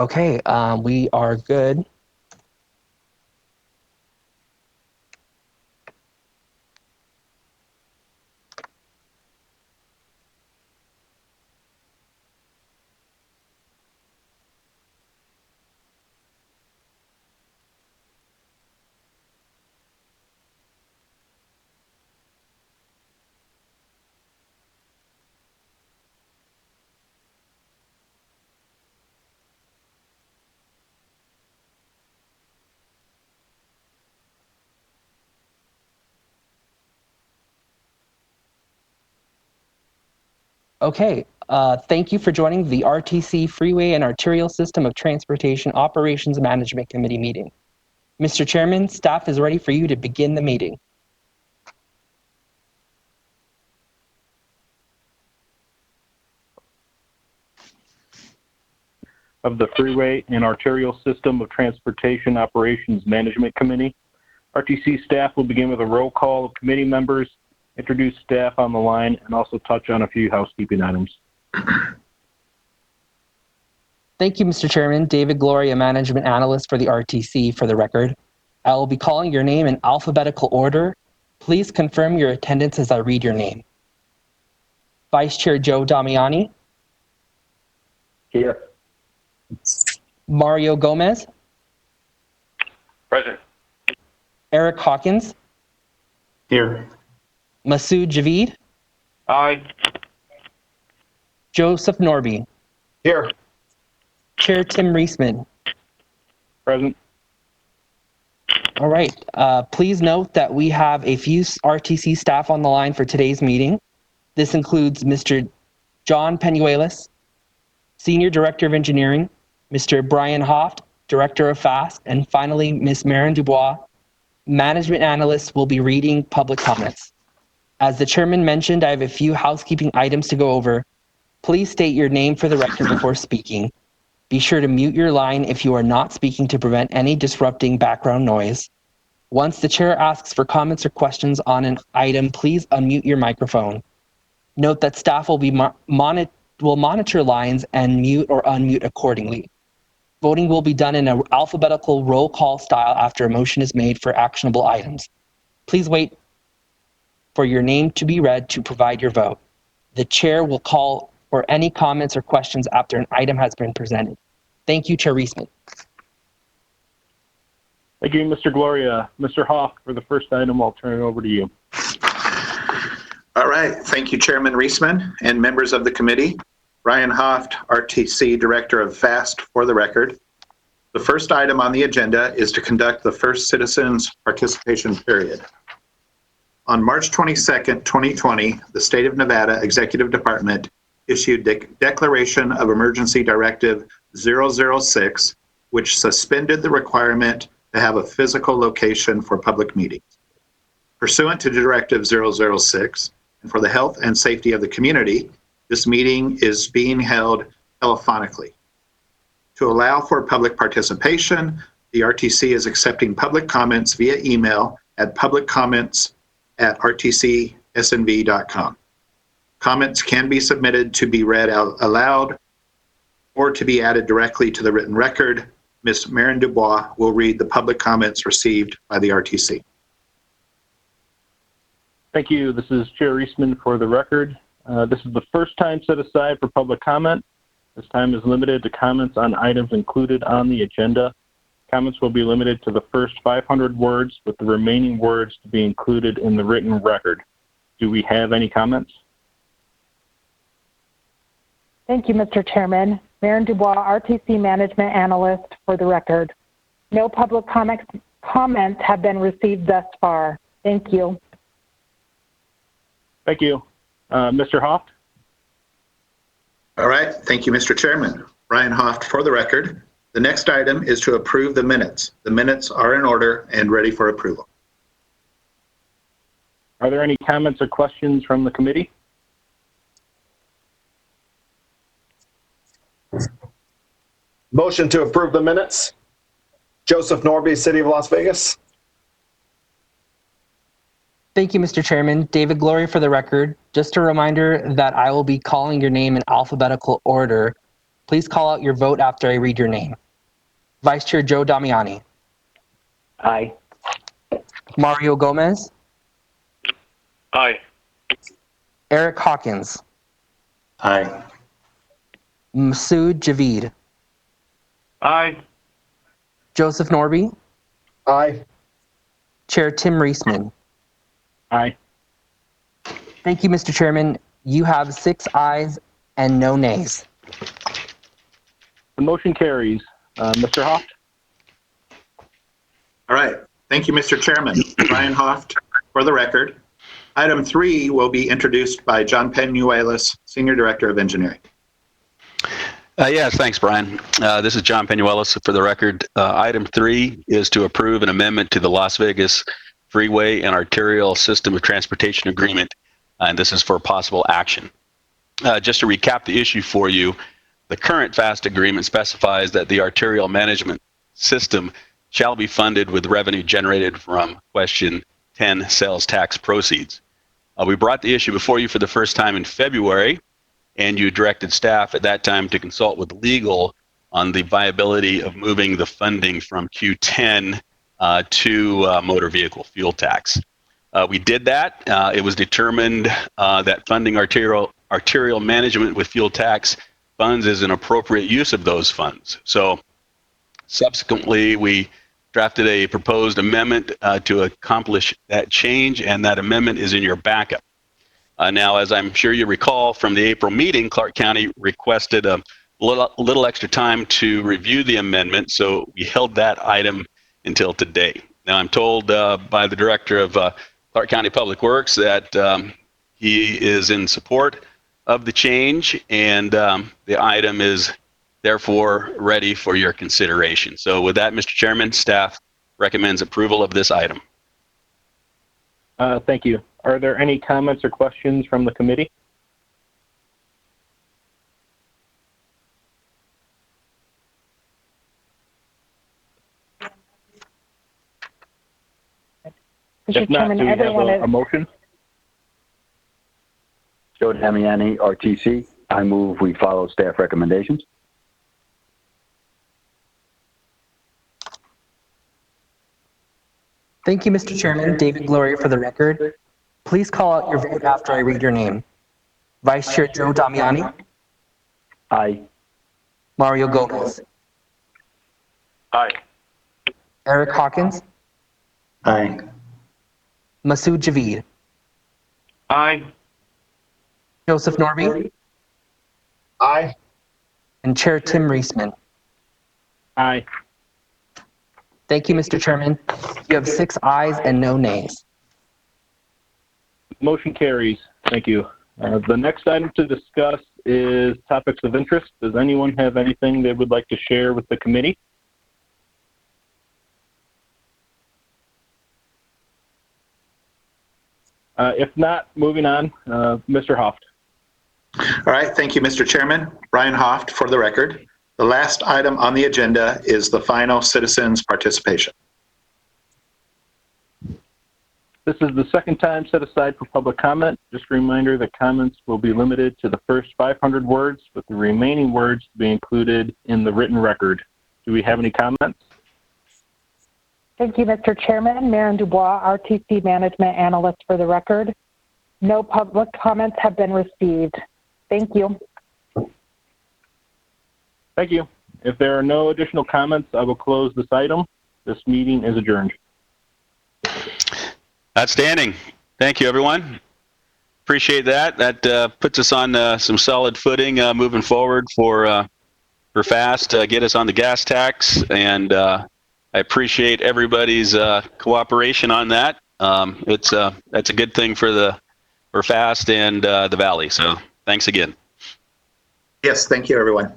Okay, we are good. Okay, thank you for joining the RTC Freeway and Arterial System of Transportation Operations Management Committee meeting. Mr. Chairman, staff is ready for you to begin the meeting. Of the Freeway and Arterial System of Transportation Operations Management Committee. RTC staff will begin with a roll call of committee members, introduce staff on the line, and also touch on a few housekeeping items. Thank you, Mr. Chairman. David Gloria, Management Analyst for the RTC, for the record. I will be calling your name in alphabetical order. Please confirm your attendance as I read your name. Vice Chair Joe Damiani. Here. Mario Gomez. Present. Eric Hawkins. Here. Masood Javid. Aye. Joseph Norby. Here. Chair Tim Reisman. Present. All right. Please note that we have a few RTC staff on the line for today's meeting. This includes Mr. John Penuelas, Senior Director of Engineering, Mr. Brian Hoft, Director of FAST, and finally, Ms. Marin Dubois, Management Analyst, will be reading public comments. As the chairman mentioned, I have a few housekeeping items to go over. Please state your name for the record before speaking. Be sure to mute your line if you are not speaking to prevent any disrupting background noise. Once the chair asks for comments or questions on an item, please unmute your microphone. Note that staff will monitor lines and mute or unmute accordingly. Voting will be done in an alphabetical roll call style after a motion is made for actionable items. Please wait for your name to be read to provide your vote. The chair will call for any comments or questions after an item has been presented. Thank you, Chair Reisman. Thank you, Mr. Gloria. Mr. Hoff, for the first item, I'll turn it over to you. All right. Thank you, Chairman Reisman and members of the committee. Ryan Hoft, RTC Director of FAST, for the record. The first item on the agenda is to conduct the first citizens participation period. On March 22nd, 2020, the State of Nevada Executive Department issued Declaration of Emergency Directive 006, which suspended the requirement to have a physical location for public meetings. Pursuant to Directive 006, and for the health and safety of the community, this meeting is being held telephonically. To allow for public participation, the RTC is accepting public comments via email at publiccomments@rtcsnv.com. Comments can be submitted to be read out aloud or to be added directly to the written record. Ms. Marin Dubois will read the public comments received by the RTC. Thank you. This is Chair Reisman for the record. This is the first time set aside for public comment. This time is limited to comments on items included on the agenda. Comments will be limited to the first 500 words, with the remaining words to be included in the written record. Do we have any comments? Thank you, Mr. Chairman. Marin Dubois, RTC Management Analyst, for the record. No public comments have been received thus far. Thank you. Thank you. Mr. Hoft? All right. Thank you, Mr. Chairman. Ryan Hoft for the record. The next item is to approve the minutes. The minutes are in order and ready for approval. Are there any comments or questions from the committee? Motion to approve the minutes. Joseph Norby, City of Las Vegas. Thank you, Mr. Chairman. David Gloria for the record. Just a reminder that I will be calling your name in alphabetical order. Please call out your vote after I read your name. Vice Chair Joe Damiani. Aye. Mario Gomez. Aye. Eric Hawkins. Aye. Masood Javid. Aye. Joseph Norby. Aye. Chair Tim Reisman. Aye. Thank you, Mr. Chairman. You have 6 ayes and no nays. The motion carries. Mr. Hoft? All right. Thank you, Mr. Chairman. Ryan Hoft, for the record. Item 3 will be introduced by John Penuelas, Senior Director of Engineering. Yes, thanks, Brian. This is John Penuelas for the record. Item 3 is to approve an amendment to the Las Vegas Freeway and Arterial System of Transportation Agreement, and this is for possible action. Just to recap the issue for you, the current FAST agreement specifies that the arterial management system shall be funded with revenue generated from Question 10 sales tax proceeds. We brought the issue before you for the first time in February, and you directed staff at that time to consult with legal on the viability of moving the funding from Q10 to motor vehicle fuel tax. We did that. It was determined that funding arterial management with fuel tax funds is an appropriate use of those funds. So subsequently, we drafted a proposed amendment to accomplish that change, and that amendment is in your backup. Now, as I'm sure you recall from the April meeting, Clark County requested a little extra time to review the amendment, so we held that item until today. Now, I'm told by the director of Clark County Public Works that he is in support of the change, and the item is therefore ready for your consideration. So with that, Mr. Chairman, staff recommends approval of this item. Thank you. Are there any comments or questions from the committee? Mr. If not, Chairman, do we have everyone a motion? Joe Damiani, RTC. I move we follow staff recommendations. Thank you, Mr. Chairman. David Gloria for the record. Please call out your vote after I read your name. Vice Chair Joe Damiani. Aye. Mario Gomez. Aye. Eric Hawkins. Aye. Masood Javid. Aye. Joseph Norby. Aye. And Chair Tim Reisman. Aye. Thank you, Mr. Chairman. You have 6 ayes and no nays. Motion carries. Thank you. The next item to discuss is topics of interest. Does anyone have anything they would like to share with the committee? If not, moving on, Mr. Hoft. All right. Thank you, Mr. Chairman. Ryan Hoft, for the record. The last item on the agenda is the final citizens' participation. This is the second time set aside for public comment. Just a reminder that comments will be limited to the first 500 words, with the remaining words to be included in the written record. Do we have any comments? Thank you, Mr. Chairman. Maren Dubois, RTC Management Analyst for the record. No public comments have been received. Thank you. Thank you. If there are no additional comments, I will close this item. This meeting is adjourned. Outstanding. Thank you, everyone. Appreciate that. That puts us on some solid footing moving forward for FAST, get us on the gas tax, and I appreciate everybody's cooperation on that. That's a good thing for FAST and the Valley. So thanks again. Yes, thank you, everyone.